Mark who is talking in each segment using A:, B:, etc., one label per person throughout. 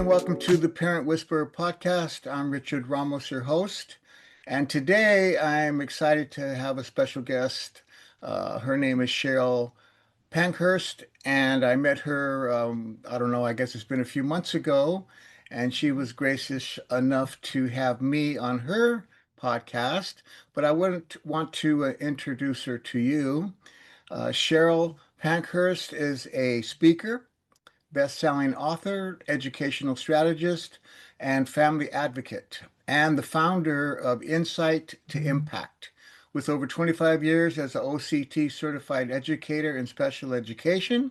A: and welcome to the Parent Whisperer podcast. I'm Richard Ramos, your host, and today I'm excited to have a special guest. Her name is Cheryl Pankhurst, and I met her, I don't know, I guess it's been a few months ago, and she was gracious enough to have me on her podcast. But I wouldn't want to introduce her to you. Cheryl Pankhurst is a speaker, best-selling author, educational strategist, and family advocate, and the founder of Insight to Impact. With over 25 years as an OCT certified educator in special education,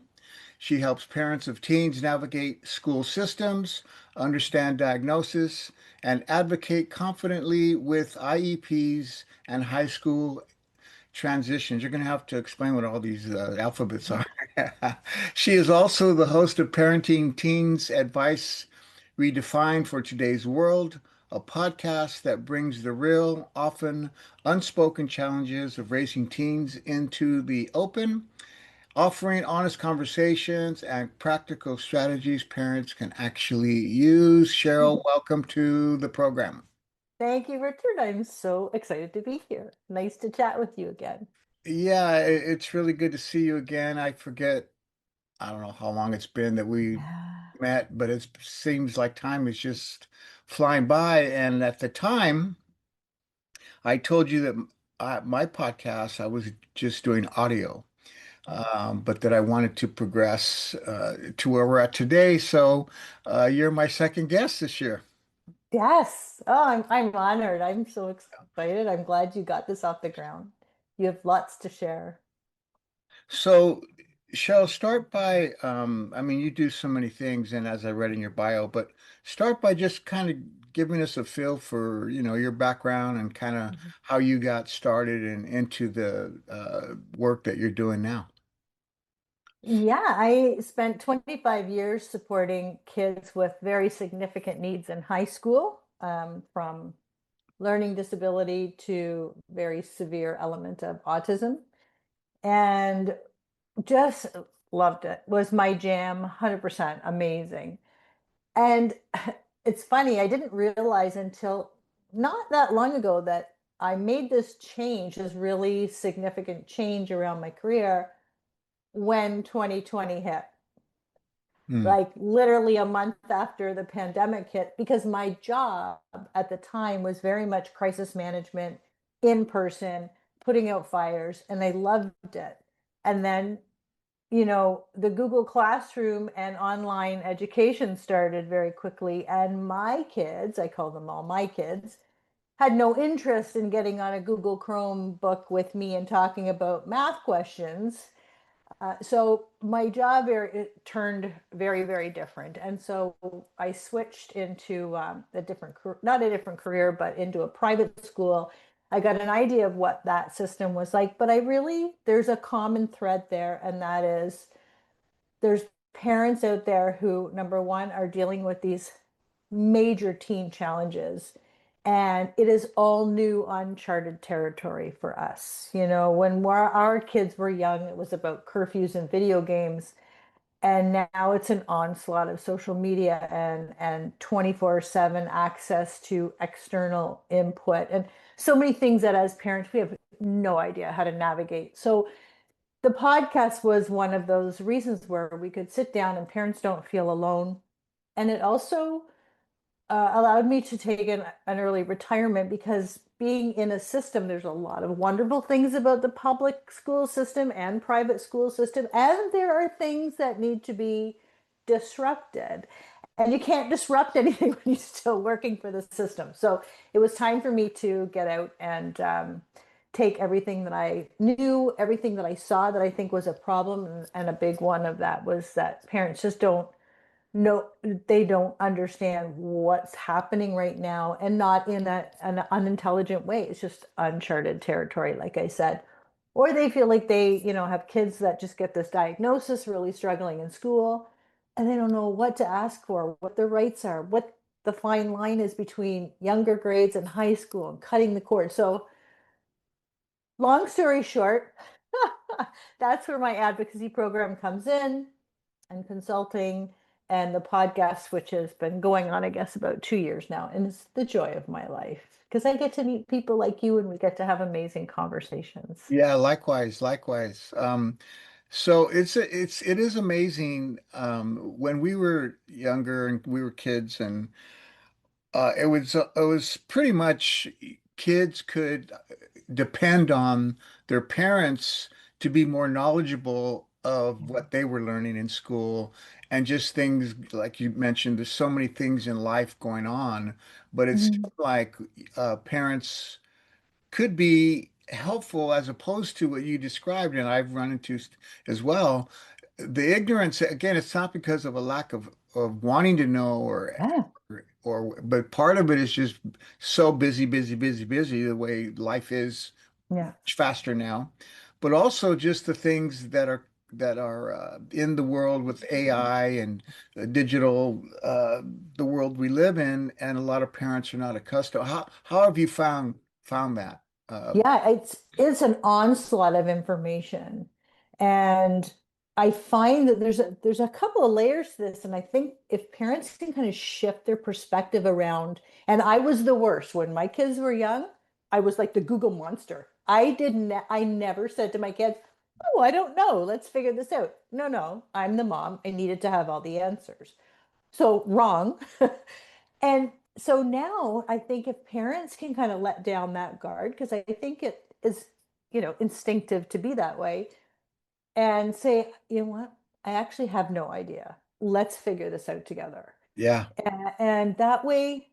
A: she helps parents of teens navigate school systems, understand diagnosis, and advocate confidently with IEPs and high school transitions. You're going to have to explain what all these alphabets are. She is also the host of Parenting Teens Advice Redefined for Today's World, a podcast that brings the real, often unspoken challenges of raising teens into the open, offering honest conversations and practical strategies parents can actually use. Cheryl, welcome to the program.
B: Thank you, Richard. I'm so excited to be here. Nice to chat with you again.
A: Yeah, it's really good to see you again. I forget, I don't know how long it's been that we
B: Yeah.
A: met, but it seems like time is just flying by. And at the time, I told you that my podcast, I was just doing audio, but that I wanted to progress to where we're at today. So you're my second guest this year.
B: Yes. Oh, I'm honored. I'm so excited. I'm glad you got this off the ground. You have lots to share.
A: So, Shell, start by, I mean, you do so many things, and as I read in your bio, but start by just kind of giving us a feel for, your background and kind of
B: Mhm.
A: how you got started and into the work that you're doing now.
B: Yeah, I spent 25 years supporting kids with very significant needs in high school, from learning disability to very severe element of autism. And just loved it. Was my jam, 100% amazing. And it's funny, I didn't realize until not that long ago that I made this change, this really significant change around my career when 2020 hit.
A: Hmm.
B: Like literally a month after the pandemic hit, because my job at the time was very much crisis management, in person, putting out fires, and I loved it. And then the Google Classroom and online education started very quickly. And my kids, I call them all my kids, had no interest in getting on a Google Chromebook with me and talking about math questions. So my job it turned very, very different. And so I switched into a different, not a different career, but into a private school. I got an idea of what that system was like, but there's a common thread there, and that is there's parents out there who, number one, are dealing with these major teen challenges. And it is all new, uncharted territory for us. When our kids were young, it was about curfews and video games. And now it's an onslaught of social media and 24/7 access to external input. And so many things that as parents, we have no idea how to navigate. So the podcast was one of those reasons where we could sit down and parents don't feel alone. And it also allowed me to take an early retirement, because being in a system, there's a lot of wonderful things about the public school system and private school system. And there are things that need to be disrupted. And you can't disrupt anything when you're still working for the system. So it was time for me to get out and take everything that I knew, everything that I saw that I think was a problem. And a big one of that was that parents just don't know, they don't understand what's happening right now, and not in an unintelligent way. It's just uncharted territory, like I said. Or they feel like they, have kids that just get this diagnosis, really struggling in school, and they don't know what to ask for, what their rights are, what the fine line is between younger grades and high school, and cutting the cord. So, long story short, that's where my advocacy program comes in, and consulting. and the podcast, which has been going on, I guess, about 2 years now, and it's the joy of my life because I get to meet people like you and we get to have amazing conversations.
A: Yeah, likewise, likewise. So it is amazing. When we were younger and we were kids, and it was pretty much kids could depend on their parents to be more knowledgeable of what they were learning in school, and just things like you mentioned. There's so many things in life going on, but it's
B: Mhm.
A: like parents could be helpful as opposed to what you described, and I've run into as well. The ignorance, again, it's not because of a lack of wanting to know
B: Yeah,
A: but part of it is just so busy, busy, busy, busy, the way life is
B: yeah.
A: much faster now. But also just the things that are in the world with AI and digital, the world we live in, and a lot of parents are not accustomed. How have you found that?
B: Yeah, it's an onslaught of information. And I find that there's a couple of layers to this. And I think if parents can kind of shift their perspective around, and I was the worst when my kids were young, I was like the Google monster. I never said to my kids, "Oh, I don't know. Let's figure this out." No, no, I'm the mom. I needed to have all the answers. So wrong. And so now I think if parents can kind of let down that guard, because I think it is, instinctive to be that way, and say, you know what, I actually have no idea. Let's figure this out together.
A: Yeah,
B: And that way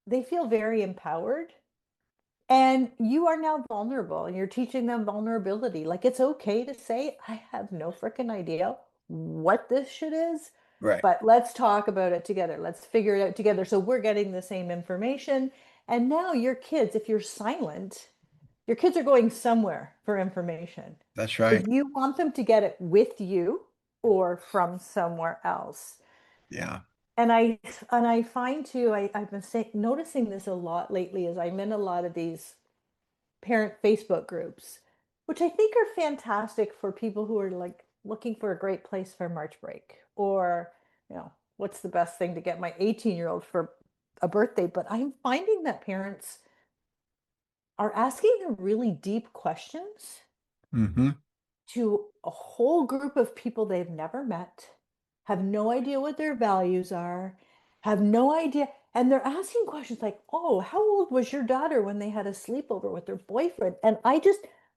B: they feel very empowered. And you are now vulnerable and you're teaching them vulnerability. Like it's okay to say, I have no freaking idea what this shit is,
A: right.
B: but let's talk about it together. Let's figure it out together. So we're getting the same information. And now your kids, if you're silent, your kids are going somewhere for information.
A: That's
B: But
A: right.
B: you want them to get it with you or from somewhere else.
A: Yeah.
B: And I find too, I've been noticing this a lot lately as I'm in a lot of these parent Facebook groups, which I think are fantastic for people who are like looking for a great place for March break or, what's the best thing to get my 18-year-old for a birthday. But I'm finding that parents are asking them really deep questions
A: Hmm.
B: to a whole group of people they've never met, have no idea what their values are, have no idea. And they're asking questions like, oh, how old was your daughter when they had a sleepover with their boyfriend? And I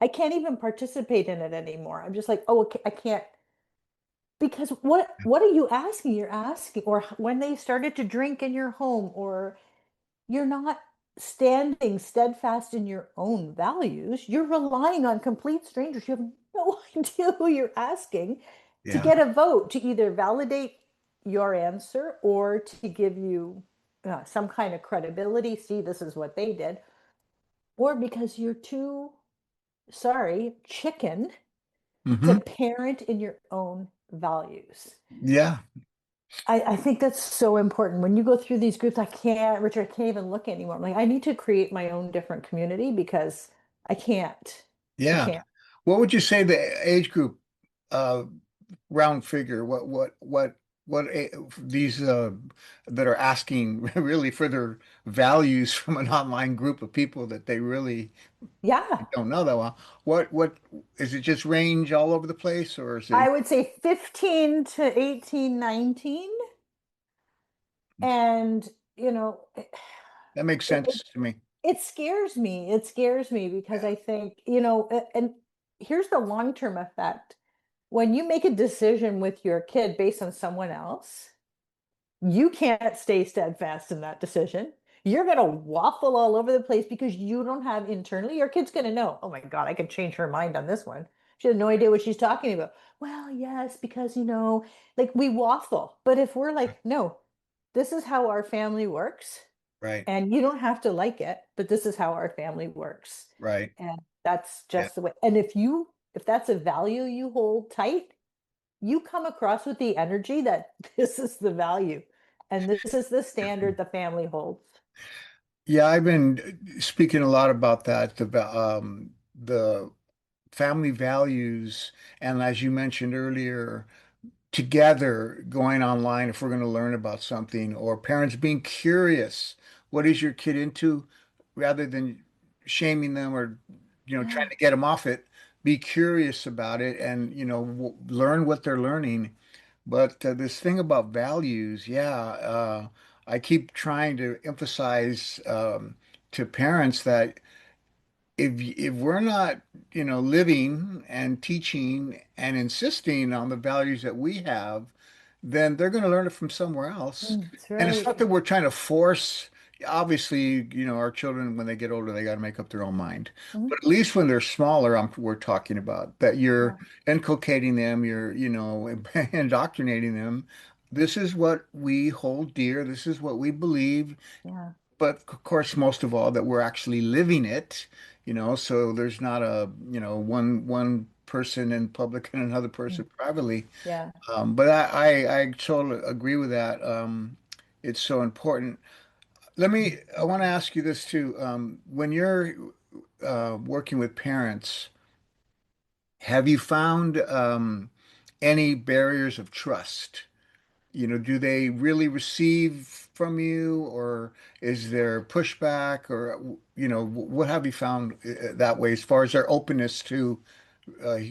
B: can't even participate in it anymore. I'm just like, oh, okay, I can't. Because what are you asking? You're asking, or when they started to drink in your home, or you're not standing steadfast in your own values. You're relying on complete strangers. You have no idea who you're asking to
A: Yeah.
B: get a vote to either validate your answer or to give you some kind of credibility. See, this is what they did. Or because you're too, sorry, chicken to
A: Hmm.
B: parent in your own values.
A: Yeah.
B: I think that's so important. When you go through these groups, Richard, I can't even look anymore. I'm like, I need to create my own different community because I can't. I
A: Yeah.
B: can't.
A: What would you say the age group, uh, round figure? These that are asking really for their values from an online group of people that they really
B: Yeah.
A: don't know that well. What is it? Just range all over the place, or is
B: I
A: it?
B: would say 15 to 18, 19. And, you know, it,
A: That makes
B: it,
A: sense to me.
B: it scares me. It scares me because
A: Yeah.
B: I think, and here's the long-term effect. When you make a decision with your kid based on someone else, you can't stay steadfast in that decision. You're going to waffle all over the place because you don't have internally, your kid's going to know, oh my God, I could change her mind on this one. She has no idea what she's talking about. Well, yes, because, like we waffle. But if we're like, no, this is how our family works,
A: Right.
B: and you don't have to like it, but this is how our family works.
A: Right.
B: And that's
A: Yeah.
B: just the way. And if that's a value you hold tight, you come across with the energy that this is the value and this is the standard the family holds.
A: Yeah, I've been speaking a lot about that, the family values, and as you mentioned earlier, together going online if we're going to learn about something, or parents being curious. What is your kid into? Rather than shaming them or, trying
B: Yeah.
A: to get them off it, be curious about it and, learn what they're learning. But this thing about values, yeah, I keep trying to emphasize to parents that if we're not, living and teaching and insisting on the values that we have, then they're going to learn it from somewhere else.
B: That's
A: And it's
B: right.
A: not that we're trying to force. Obviously, our children, when they get older, they got to make up their own mind.
B: Mhm.
A: But at least when they're smaller, we're talking about that you're
B: Yeah.
A: inculcating them, you're, indoctrinating them. This is what we hold dear. This is what we believe,
B: Yeah.
A: but of course, most of all, that we're actually living it, so there's not a, one person in public and another person
B: Mm.
A: privately.
B: Yeah.
A: But I totally agree with that. It's so important. I want to ask you this too. When you're working with parents, have you found any barriers of trust? Do they really receive from you, or is there pushback, or what have you found that way as far as their openness to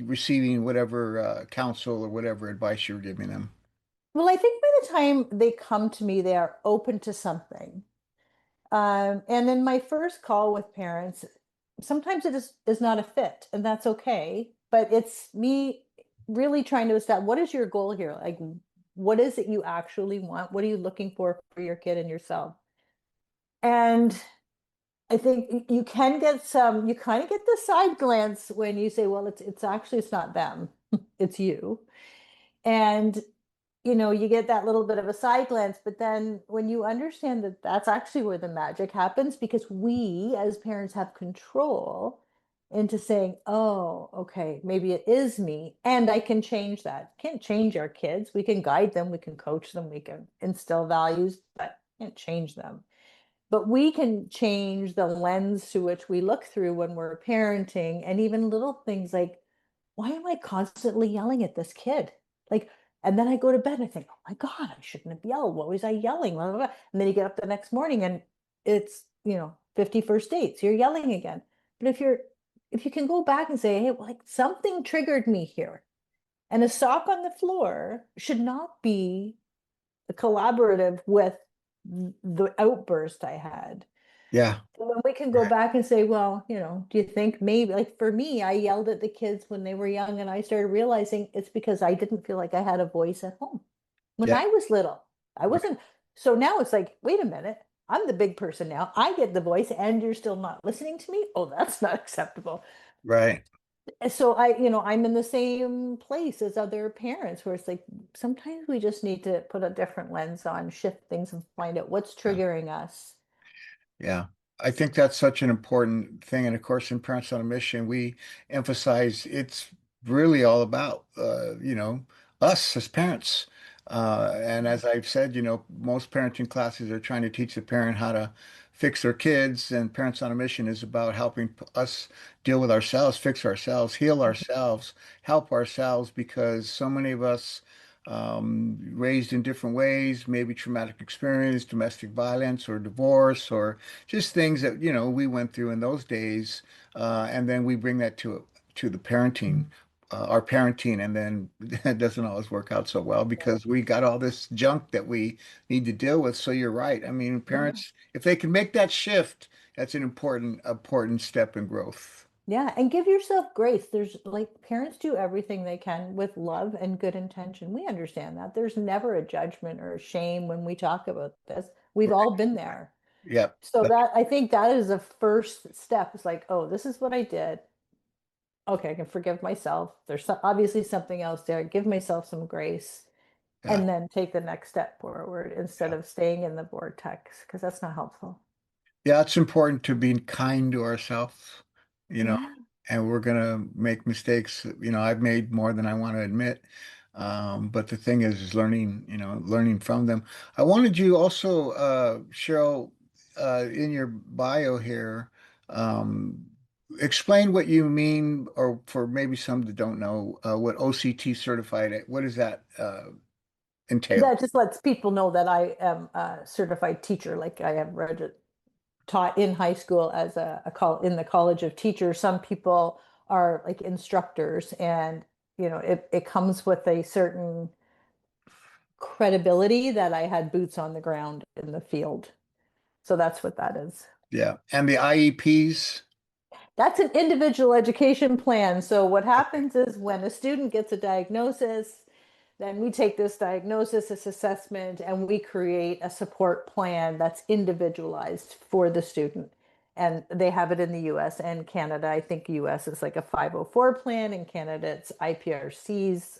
A: receiving whatever counsel or whatever advice you're giving them?
B: Well, I think by the time they come to me, they are open to something. And in my first call with parents, sometimes it is not a fit, and that's okay. But it's me really trying to establish what is your goal here? Like, what is it you actually want? What are you looking for your kid and yourself? And I think you can get you kind of get the side glance when you say, well, it's actually it's not them, it's you. And you get that little bit of a side glance, but then when you understand that that's actually where the magic happens, because we as parents have control into saying, oh, okay, maybe it is me, and I can change that. Can't change our kids. We can guide them, we can coach them, we can instill values, but can't change them. But we can change the lens to which we look through when we're parenting, and even little things like, why am I constantly yelling at this kid? Like, and then I go to bed and I think, oh my God, I shouldn't have yelled. What was I yelling? Blah, blah, blah. And then you get up the next morning and it's, 51st dates, you're yelling again. But if you can go back and say, hey, well, like something triggered me here. And a sock on the floor should not be collaborative with the outburst I had.
A: Yeah,
B: And then we can go
A: right.
B: back and say, well, do you think maybe, like for me, I yelled at the kids when they were young, and I started realizing it's because I didn't feel like I had a voice at home when
A: Yeah,
B: I was little. I
A: right,
B: wasn't. So now it's like, wait a minute, I'm the big person now. I get the voice, and you're still not listening to me. Oh, that's not acceptable.
A: right.
B: So I'm in the same place as other parents where it's like sometimes we just need to put a different lens on, shift things, and find out what's
A: Yeah.
B: triggering us.
A: Yeah, I think that's such an important thing. And of course, in Parents on a Mission, we emphasize it's really all about, us as parents. And as I've said, most parenting classes are trying to teach the parent how to fix their kids, and Parents on a Mission is about helping us deal with ourselves, fix ourselves, heal ourselves, help ourselves, because so many of us raised in different ways, maybe traumatic experience, domestic violence, or divorce, or just things that we went through in those days, and then we bring that to the parenting, our parenting, and then it doesn't always work out so well because we got all this junk that we need to deal with. So you're right. I mean,
B: Yeah.
A: parents, if they can make that shift, that's an important step in growth.
B: Yeah, and give yourself grace. There's like parents do everything they can with love and good intention. We understand that. There's never a judgment or a shame when we talk about this. We've all been there.
A: Yep.
B: So that I think that is a first step. It's like, oh, this is what I did. Okay, I can forgive myself. There's obviously something else there. Give myself some grace
A: Yeah.
B: and then take the next step forward instead
A: Yeah.
B: of staying in the vortex because that's not helpful.
A: Yeah, it's important to be kind to ourselves, you know,
B: Yeah.
A: and we're gonna make mistakes. I've made more than I want to admit. But the thing is learning, learning from them. I wanted you also, Cheryl, in your bio here, um, explain what you mean, or for maybe some that don't know, what OCT certified, what does that entail?
B: That just lets people know that I am a certified teacher. Like I have taught in high school as a call in the College of Teachers. Some people are like instructors, and it comes with a certain credibility that I had boots on the ground in the field. So that's what that is.
A: Yeah. And the IEPs?
B: That's an individual education plan. So what happens is when a student gets a diagnosis, then we take this diagnosis, this assessment, and we create a support plan that's individualized for the student. And they have it in the US and Canada. I think US is like a 504 plan. In Canada, it's IPRC's,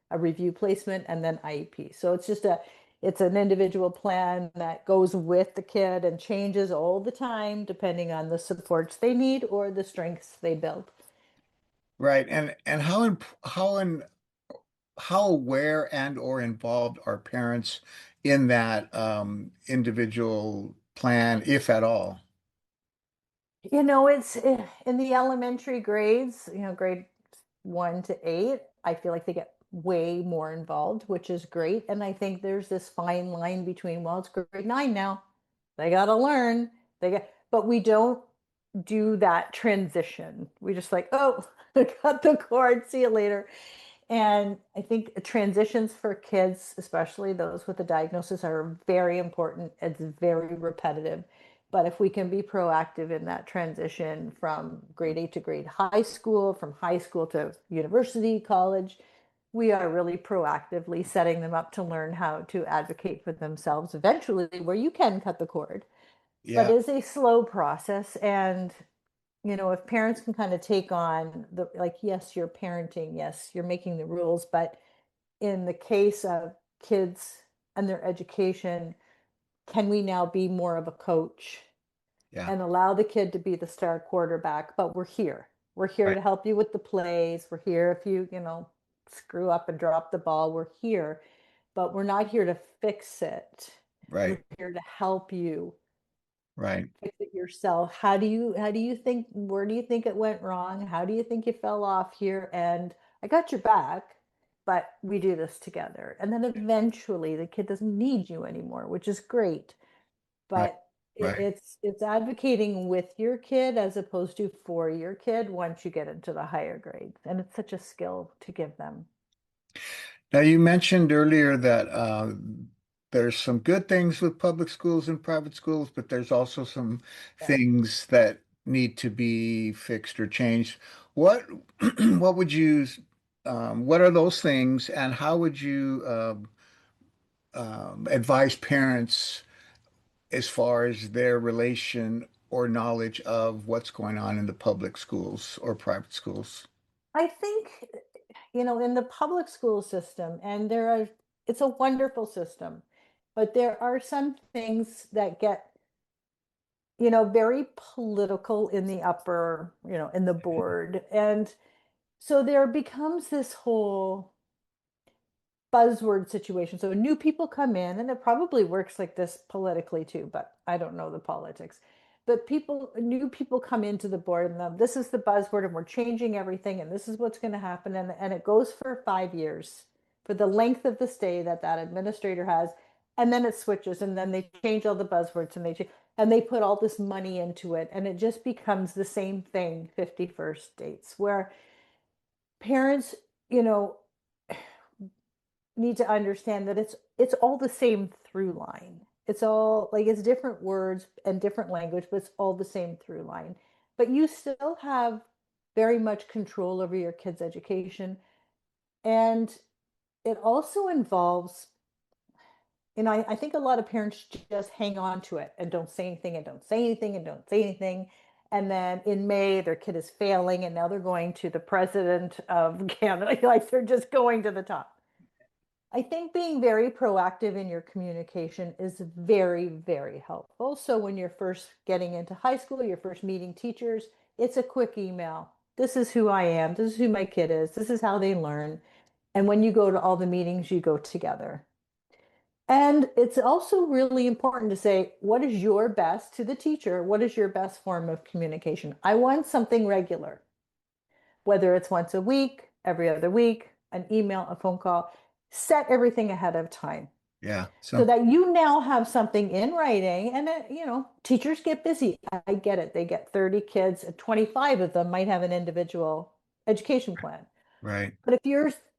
B: a review placement, and then IEP. So it's an individual plan that goes with the kid and changes all the time depending on the supports they need or the strengths they build.
A: Right. And how aware and or involved are parents in that individual plan, if at all?
B: It's in the elementary grades, grade 1 to 8. I feel like they get way more involved, which is great. And I think there's this fine line between, well, it's grade 9 now. They got to learn. But we don't do that transition. We just like, oh, cut the cord, see you later. And I think transitions for kids, especially those with a diagnosis, are very important. It's very repetitive. But if we can be proactive in that transition from grade 8 to grade high school, from high school to university, college, we are really proactively setting them up to learn how to advocate for themselves eventually, where you can cut the cord. But
A: Yeah.
B: it's a slow process. And if parents can kind of take on like, yes, you're parenting, yes, you're making the rules, but in the case of kids and their education, can we now be more of a coach
A: Yeah.
B: and allow the kid to be the star quarterback? But we're here. We're here
A: Right.
B: to help you with the plays. We're here if you, screw up and drop the ball. We're here, but we're not here to fix it.
A: Right.
B: We're here to help you
A: Right.
B: fix it yourself. How do you think, where do you think it went wrong? How do you think you fell off here? And I got your back, but we do this together. And then eventually the kid doesn't need you anymore, which is great.
A: Right.
B: But
A: Right.
B: it's advocating with your kid as opposed to for your kid once you get into the higher grades. And it's such a skill to give them.
A: Now, you mentioned earlier that there's some good things with public schools and private schools, but there's also some
B: Yeah.
A: things that need to be fixed or changed. What what would you what are those things, and how would you advise parents as far as their relation or knowledge of what's going on in the public schools or private schools?
B: I think, in the public school system, and it's a wonderful system, but there are some things that get, very political in the upper, in the board. And so there becomes this whole buzzword situation. So new people come in, and it probably works like this politically too, but I don't know the politics. But new people come into the board, and this is the buzzword, and we're changing everything, and this is what's going to happen. And it goes for 5 years, for the length of the stay that that administrator has. And then it switches, and then they change all the buzzwords, and they put all this money into it. And it just becomes the same thing, 51st dates, where parents, you know, need to understand that it's all the same through line. It's all like it's different words and different language, but it's all the same through line. But you still have very much control over your kids' education. And it also involves, I think a lot of parents just hang on to it and don't say anything and don't say anything and don't say anything. And then in May, their kid is failing, and now they're going to the president of Canada. Like they're just going to the top. I think being very proactive in your communication is very, very helpful. So when you're first getting into high school, you're first meeting teachers, it's a quick email. This is who I am. This is who my kid is. This is how they learn. And when you go to all the meetings, you go together. And it's also really important to say, what is your best to the teacher? What is your best form of communication? I want something regular, whether it's once a week, every other week, an email, a phone call. Set everything ahead of time
A: Yeah.
B: so
A: So,
B: that you now have something in writing. And teachers get busy. I get it. They get 30 kids, and 25 of them might have an individual education plan.
A: right.
B: But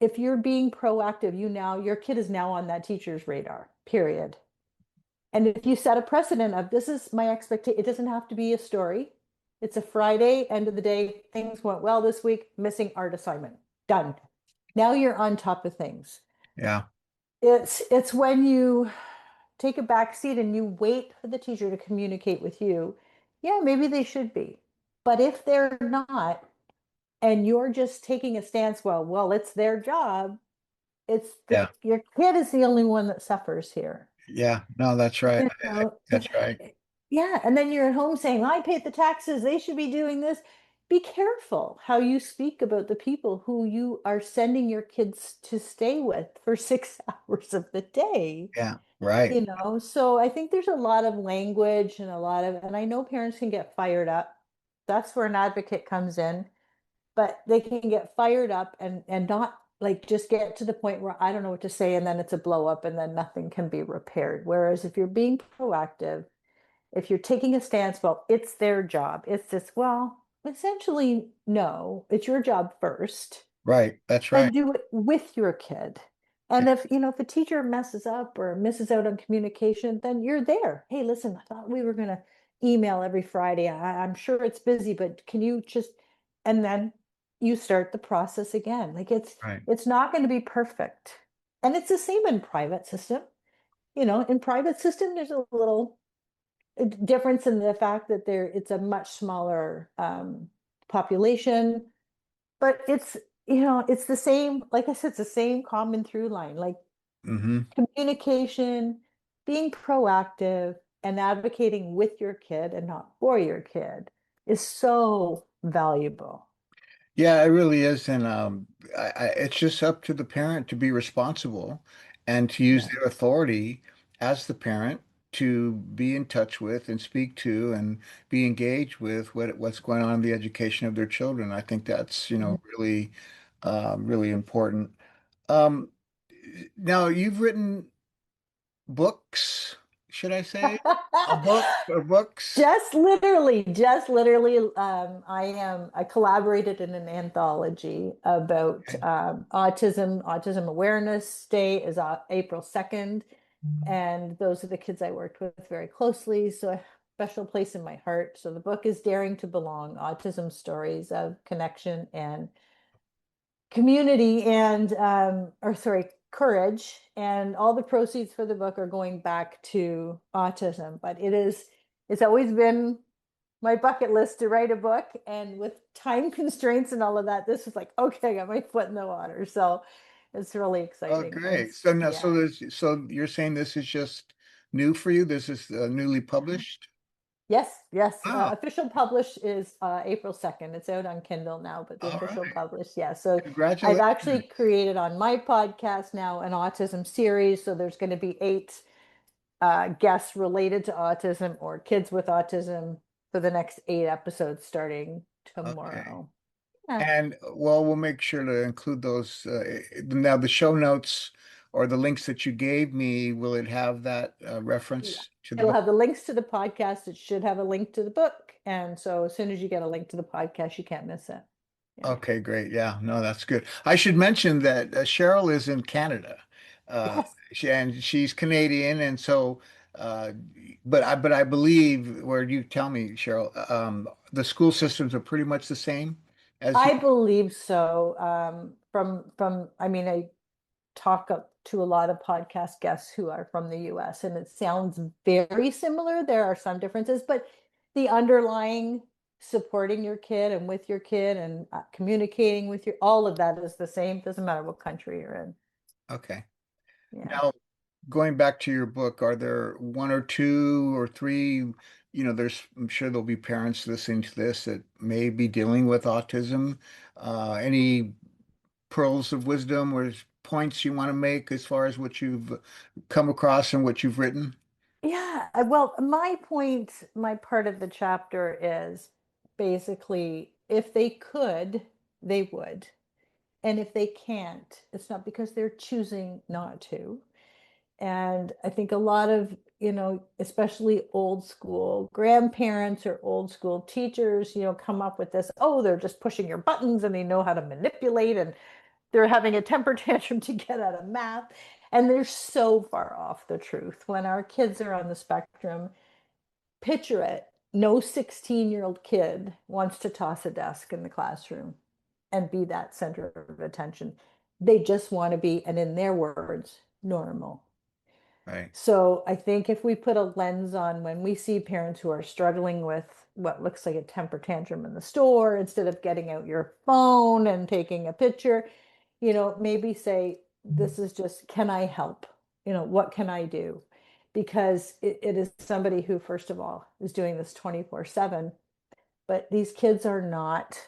B: if you're being proactive, your kid is now on that teacher's radar, period. And if you set a precedent of this is my expectation, it doesn't have to be a story. It's a Friday, end of the day, things went well this week, missing art assignment. Done. Now you're on top of things.
A: Yeah.
B: It's when you take a back seat and you wait for the teacher to communicate with you. Yeah, maybe they should be. But if they're not, and you're just taking a stance, well, it's their job, it's
A: Yeah.
B: your kid is the only one that suffers here.
A: Yeah. No, that's right.
B: You know,
A: That's right.
B: yeah. And then you're at home saying, I paid the taxes, they should be doing this. Be careful how you speak about the people who you are sending your kids to stay with for 6 hours of the day.
A: Yeah. Right.
B: So I think there's a lot of language and and I know parents can get fired up. That's where an advocate comes in, but they can get fired up and not like just get to the point where I don't know what to say and then it's a blow up and then nothing can be repaired. Whereas if you're being proactive, if you're taking a stance, well, it's their job. It's this, well, essentially, no, it's your job first,
A: Right. That's right.
B: and do it with your kid.
A: Yeah.
B: And if a teacher messes up or misses out on communication, then you're there. Hey, listen, I thought we were going to email every Friday. I'm sure it's busy, but can you just, and then you start the process again. Like
A: Right.
B: it's not going to be perfect. And it's the same in private system. In private system, there's a little difference in the fact that it's a much smaller population, but it's the same, like I said, it's the same common through line, like
A: Mm-hmm.
B: communication, being proactive and advocating with your kid and not for your kid is so valuable.
A: Yeah, it really is. And it's just up to the parent to be responsible and to use
B: Yeah.
A: their authority as the parent to be in touch with and speak to and be engaged with what's going on in the education of their children. I think that's,
B: Mhm.
A: really, really important. Um, Now, you've written books, should I say? A book or books?
B: Just literally, I collaborated in an anthology about
A: Okay.
B: autism awareness day is April 2nd, and those are the kids I worked with very closely, so a special place in my heart. So the book is Daring to Belong: Autism Stories of Connection and Community, and or sorry, courage. And all the proceeds for the book are going back to autism, but it's always been my bucket list to write a book, and with time constraints and all of that, this was like, okay, I got my foot in the water. So it's really
A: Oh,
B: exciting. And
A: great. So now,
B: yeah.
A: so you're saying this is just new for you? This is newly published?
B: Yes.
A: Wow.
B: Official publish is April 2nd. It's out on Kindle now, but the
A: All
B: official
A: right.
B: publish, yeah. So I've actually
A: Congratulations.
B: created on my podcast now an autism series. So there's going to be 8 guests related to autism or kids with autism for the next 8 episodes starting
A: Okay.
B: tomorrow. Yeah.
A: And well, we'll make sure to include those. Now, the show notes or the links that you gave me, will it have that
B: Yeah.
A: reference to the
B: It'll
A: book?
B: have the links to the podcast. It should have a link to the book. And so as soon as you get a link to the podcast, you can't miss it. Yeah.
A: Okay, great. Yeah, no, that's good. I should mention that Cheryl is in Canada,
B: Yes.
A: and she's Canadian, and so, uh, but I believe where you tell me, Cheryl, the school systems are pretty much the same as you.
B: I believe so. I mean, I talk up to a lot of podcast guests who are from the US, and it sounds very similar. There are some differences, but the underlying supporting your kid and with your kid and communicating with all of that is the same. Doesn't matter what country you're in.
A: Okay.
B: Yeah.
A: Now, going back to your book, are there one or two or three? I'm sure there'll be parents listening to this that may be dealing with autism. Any pearls of wisdom or points you want to make as far as what you've come across and what you've written?
B: Yeah, well, my point, my part of the chapter is basically if they could, they would. And if they can't, it's not because they're choosing not to. And I think a lot of, especially old school grandparents or old school teachers, come up with this, oh, they're just pushing your buttons and they know how to manipulate and they're having a temper tantrum to get out of math. And they're so far off the truth. When our kids are on the spectrum, picture it. No 16-year-old kid wants to toss a desk in the classroom and be that center of attention. They just want to be, and in their words, normal.
A: Right.
B: So I think if we put a lens on when we see parents who are struggling with what looks like a temper tantrum in the store, instead of getting out your phone and taking a picture, maybe say, this is just, can I help? What can I do? Because it is somebody who, first of all, is doing this 24/7, but these kids are not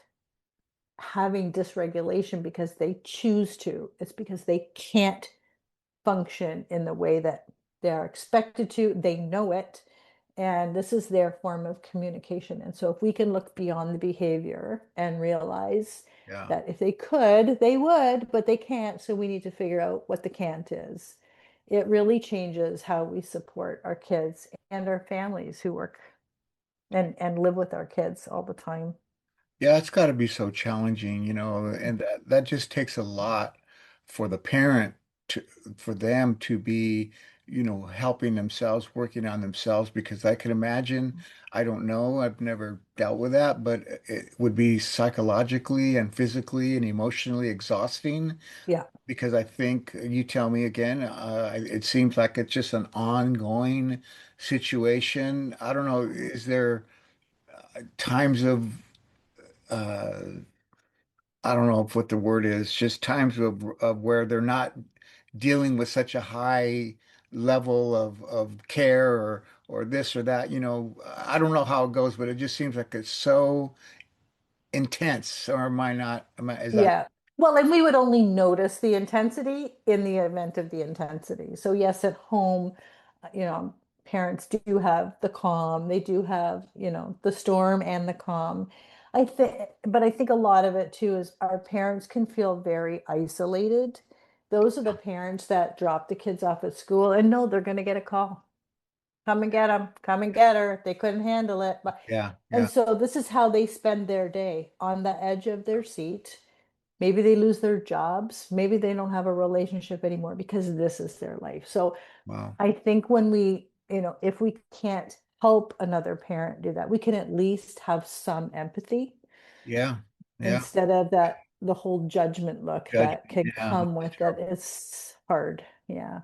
B: having dysregulation because they choose to. It's because they can't function in the way that they're expected to. They know it. And this is their form of communication. And so if we can look beyond the behavior and realize
A: Yeah.
B: that if they could, they would, but they can't. So we need to figure out what the can't is. It really changes how we support our kids and our families who work and live with our kids all the time.
A: Yeah, it's got to be so challenging, and that just takes a lot for the parent to, for them to be, helping themselves, working on themselves, because I can imagine, I don't know, I've never dealt with that, but it would be psychologically and physically and emotionally exhausting
B: Yeah.
A: because I think you tell me again, it seems like it's just an ongoing situation. I don't know, is there times of uh, I don't know what the word is, just times of where they're not dealing with such a high level of care or this or that, I don't know how it goes, but it just seems like it's so intense. Or am I not, is that
B: Yeah. Well, and we would only notice the intensity in the event of the intensity. So yes, at home, parents do have the calm. They do have, the storm and the calm. But I think a lot of it too is our parents can feel very isolated. Those are the parents that drop the kids off at school and know they're going to get a call. Come and get them. Come and get her. They couldn't handle it.
A: yeah,
B: And
A: yeah,
B: so this is how they spend their day on the edge of their seat. Maybe they lose their jobs. Maybe they don't have a relationship anymore because this is their life. So
A: wow.
B: I think when if we can't help another parent do that, we can at least have some empathy
A: Yeah, yeah.
B: instead of the whole judgment look that
A: Judgment.
B: can
A: Yeah,
B: come
A: that's
B: with it.
A: terrible.
B: It's hard. Yeah.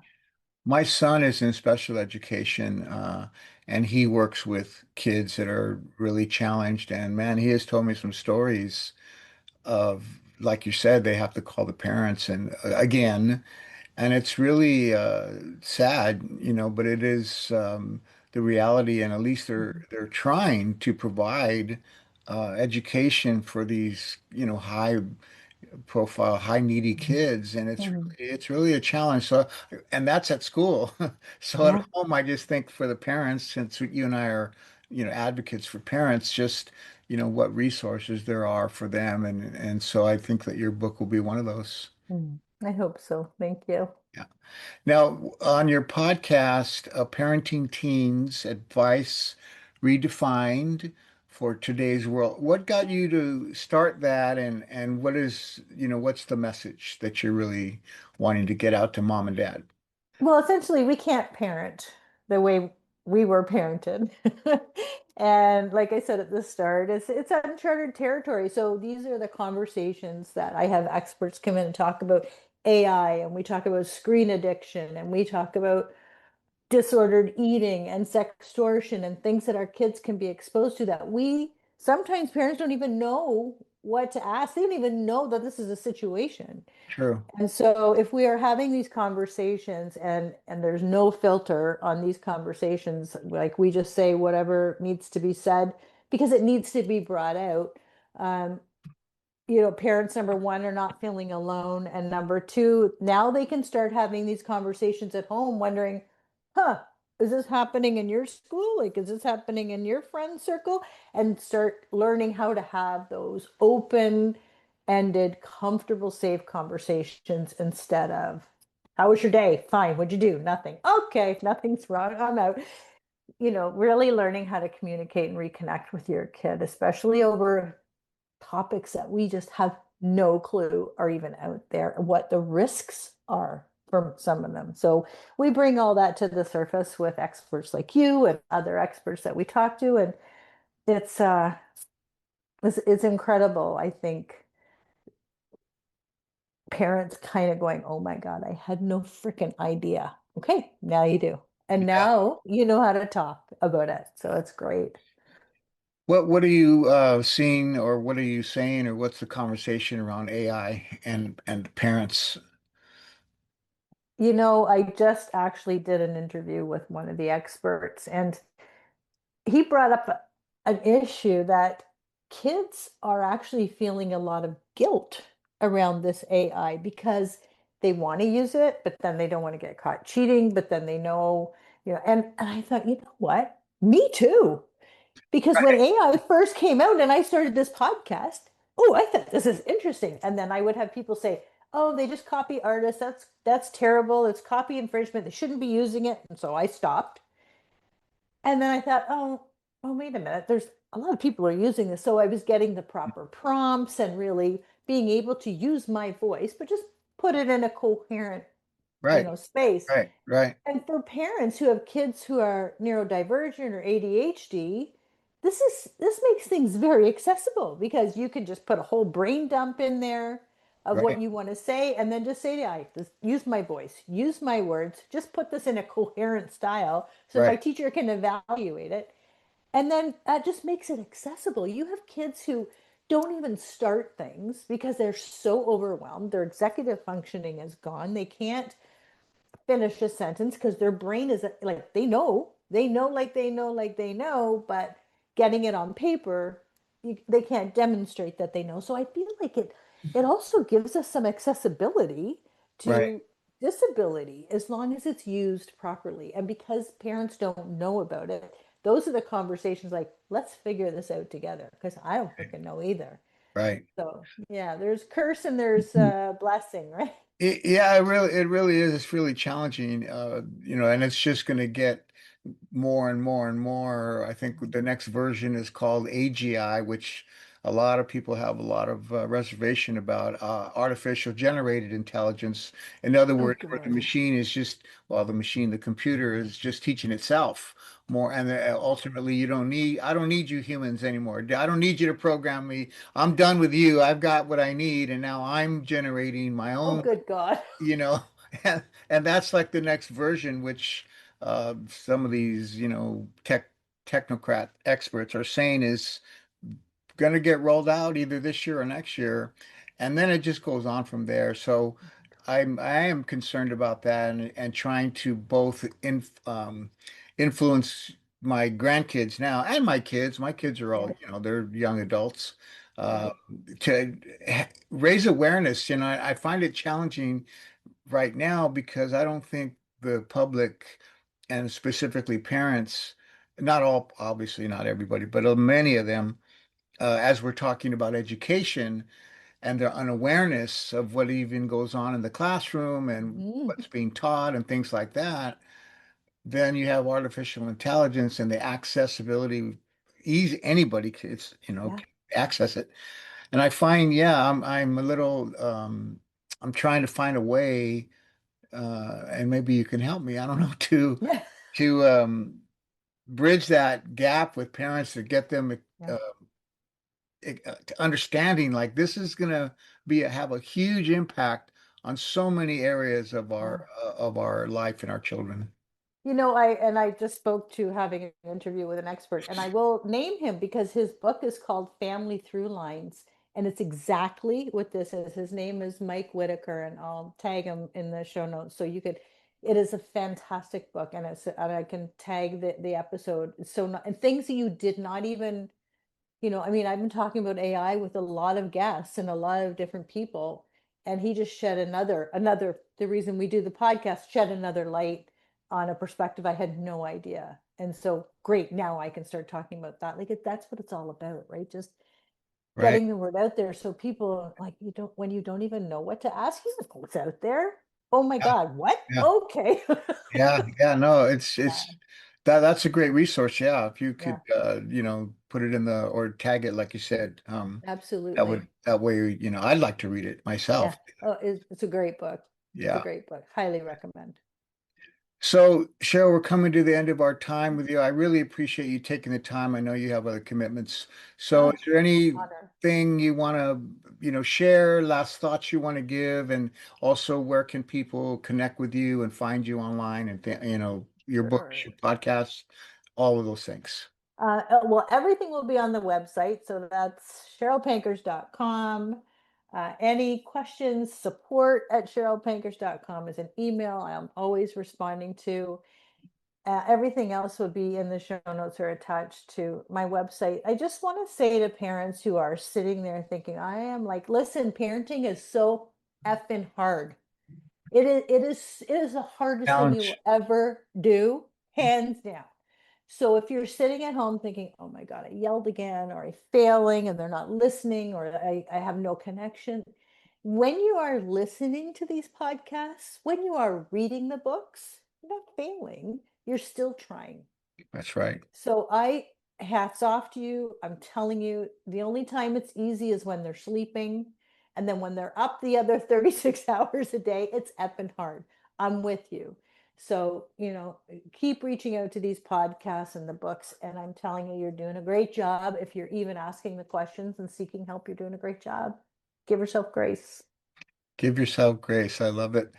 A: My son is in special education, and he works with kids that are really challenged. And man, he has told me some stories of, like you said, they have to call the parents and again, and it's really sad, but it is the reality, and at least they're trying to provide education for these, high profile, high needy kids, and
B: Mhm.
A: it's really a challenge. So, and that's at school. So at
B: Yeah.
A: home, I just think for the parents, since you and I are, advocates for parents, just what resources there are for them, and so I think that your book will be one of those.
B: Mm. I hope so. Thank you.
A: Yeah. Now, on your podcast, Parenting Teens Advice Redefined for Today's World, what got you to start that and what is, what's the message that you're really wanting to get out to mom and dad?
B: Well, essentially, we can't parent the way we were parented. And like I said at the start, it's uncharted territory. So these are the conversations that I have experts come in and talk about AI, and we talk about screen addiction, and we talk about disordered eating and sextortion and things that our kids can be exposed to that we sometimes parents don't even know what to ask. They don't even know that this is a situation.
A: True.
B: And so if we are having these conversations and there's no filter on these conversations, like we just say whatever needs to be said because it needs to be brought out, um, parents, number one, are not feeling alone. And number two, now they can start having these conversations at home, wondering, huh, is this happening in your school? Like, is this happening in your friend circle? And start learning how to have those open-ended, comfortable, safe conversations instead of, how was your day? Fine. What'd you do? Nothing. Okay, nothing's wrong. I'm out. Really learning how to communicate and reconnect with your kid, especially over topics that we just have no clue are even out there, what the risks are from some of them. So we bring all that to the surface with experts like you and other experts that we talk to, and it's it's incredible. I think parents kind of going, "Oh my God, I had no freaking idea." Okay, now you do. And
A: Yeah.
B: now you know how to talk about it. So it's great.
A: What are you seeing, or what are you saying, or what's the conversation around AI and parents?
B: I just actually did an interview with one of the experts, and he brought up an issue that kids are actually feeling a lot of guilt around this AI because they want to use it, but then they don't want to get caught cheating, but then they know, and I thought, you know what? Me too. Because when
A: Right.
B: AI first came out and I started this podcast, oh, I thought this is interesting. And then I would have people say, oh, they just copy artists. That's terrible. It's copy infringement. They shouldn't be using it. And so I stopped. And then I thought, oh, wait a minute. There's a lot of people are using this. So I was getting the proper prompts and really being able to use my voice, but just put it in a coherent,
A: Right.
B: space.
A: Right. Right.
B: And for parents who have kids who are neurodivergent or ADHD, this makes things very accessible because you can just put a whole brain dump in there of what
A: Right.
B: you want to say, and then just say to I just use my voice, use my words, just put this in a coherent style so my
A: Right.
B: teacher can evaluate it. And then that just makes it accessible. You have kids who don't even start things because they're so overwhelmed. Their executive functioning is gone. They can't finish a sentence because their brain is like they know, but getting it on paper, they can't demonstrate that they know. So I feel like it also gives us some accessibility
A: Right.
B: to disability as long as it's used properly. And because parents don't know about it, those are the conversations like, let's figure this out together because I don't freaking know either.
A: Right.
B: So yeah, there's curse and there's blessing, right?
A: Yeah, it really is. It's really challenging, and it's just going to get more and more and more. I think the next version is called AGI, which a lot of people have a lot of reservation about, artificial generated intelligence. In other
B: Oh
A: words, where the
B: God.
A: machine is just, well, the computer is just teaching itself more, and ultimately, I don't need you humans anymore. I don't need you to program me. I'm done with you. I've got what I need, and now I'm generating my
B: Oh,
A: own,
B: good God.
A: you know, and that's like the next version, which some of these, technocrat experts are saying is going to get rolled out either this year or next year, and then it just goes on from there. So I am concerned about that, and trying to both influence my grandkids now and my kids. My kids are all,
B: Yeah,
A: they're young adults. Uh,
B: right.
A: to raise awareness, I find it challenging right now because I don't think the public, and specifically parents, not all, obviously not everybody, but many of them, as we're talking about education and their unawareness of what even goes on in the classroom and
B: Mhm.
A: what's being taught and things like that, then you have artificial intelligence and the accessibility, easy, anybody can,
B: Yeah.
A: can access it. And I find, yeah, I'm a little, I'm trying to find a way, and maybe you can help me, I don't know,
B: Yeah.
A: to bridge that gap with parents, to get them
B: Yeah.
A: uh, to understanding, like, this is going to have a huge impact on so many areas
B: Yeah.
A: of our life and our children.
B: I just spoke to having an interview with an expert, and I will name him because his book is called Family Through Lines, and it's exactly what this is. His name is Mike Whitaker, and I'll tag him in the show notes so you could. It is a fantastic book, and I can tag the episode. It's so not, and things that you did not even I mean, I've been talking about AI with a lot of guests and a lot of different people, and he just shed the reason we do the podcast, shed another light on a perspective I had no idea. And so great, now I can start talking about that. Like that's what it's all about, right? Just
A: Right.
B: getting the word out there so people like you don't when you don't even know what to ask, you know what's out there. Oh my
A: Yeah.
B: God, what?
A: Yeah.
B: Okay.
A: Yeah. Yeah. No,
B: Yeah,
A: that's a great resource. Yeah. If you
B: yeah,
A: could, put it in the, or tag it, like you said,
B: absolutely.
A: that way, I'd like to read it
B: Yeah.
A: myself.
B: Oh, it's a great book. It's a
A: Yeah.
B: great book. Highly recommend.
A: So, Cheryl, we're coming to the end of our time with you. I really appreciate you taking the time. I know you have other commitments. So,
B: Oh,
A: is there
B: honor.
A: anything you want to, share, last thoughts you want to give, and also where can people connect with you and find you online and, your books,
B: Sure.
A: your podcasts, all of those things.
B: Well, everything will be on the website. So that's CherylPankhurst.com. Any questions, support at CherylPankhurst.com is an email I'm always responding to. Everything else would be in the show notes or attached to my website. I just want to say to parents who are sitting there thinking, I am like, listen, parenting is so effing hard. It is the hardest thing you
A: Challenge.
B: will ever do, hands down. So if you're sitting at home thinking, oh my God, I yelled again, or I'm failing and they're not listening, or I have no connection. When you are listening to these podcasts, when you are reading the books, you're not failing, you're still trying.
A: That's right.
B: So I hats off to you. I'm telling you, the only time it's easy is when they're sleeping. And then when they're up the other 36 hours a day, it's effing hard. I'm with you. So, keep reaching out to these podcasts and the books. And I'm telling you, you're doing a great job. If you're even asking the questions and seeking help, you're doing a great job. Give yourself grace.
A: Give yourself grace. I love it.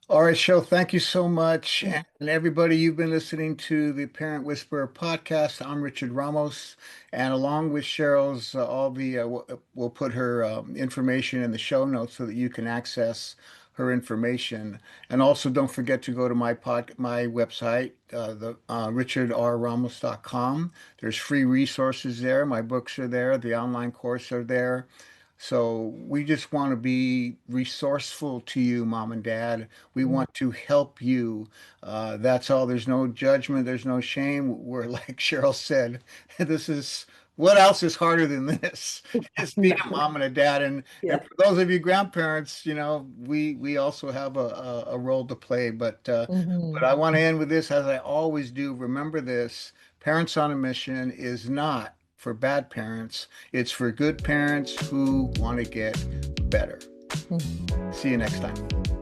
A: All right, Cheryl, thank you so much. And everybody, you've been listening to the Parent Whisperer podcast. I'm Richard Ramos. And along with Cheryl's, we'll put her information in the show notes so that you can access her information. And also don't forget to go to my website, the richardrramos.com. There's free resources there. My books are there. The online course are there. So we just want to be resourceful to you, mom and dad. We
B: Mhm.
A: want to help you. That's all. There's no judgment. There's no shame. We're like Cheryl said, this is what else is harder than this? It's being a
B: Nothing.
A: mom and a dad. And
B: Yeah.
A: for those of you grandparents, we also have a role to play. But
B: Hmm.
A: I want to end with this, as I always do. Remember this: Parents on a Mission is not for bad parents. It's for good parents who want to get better.
B: Hmm.
A: See you next time.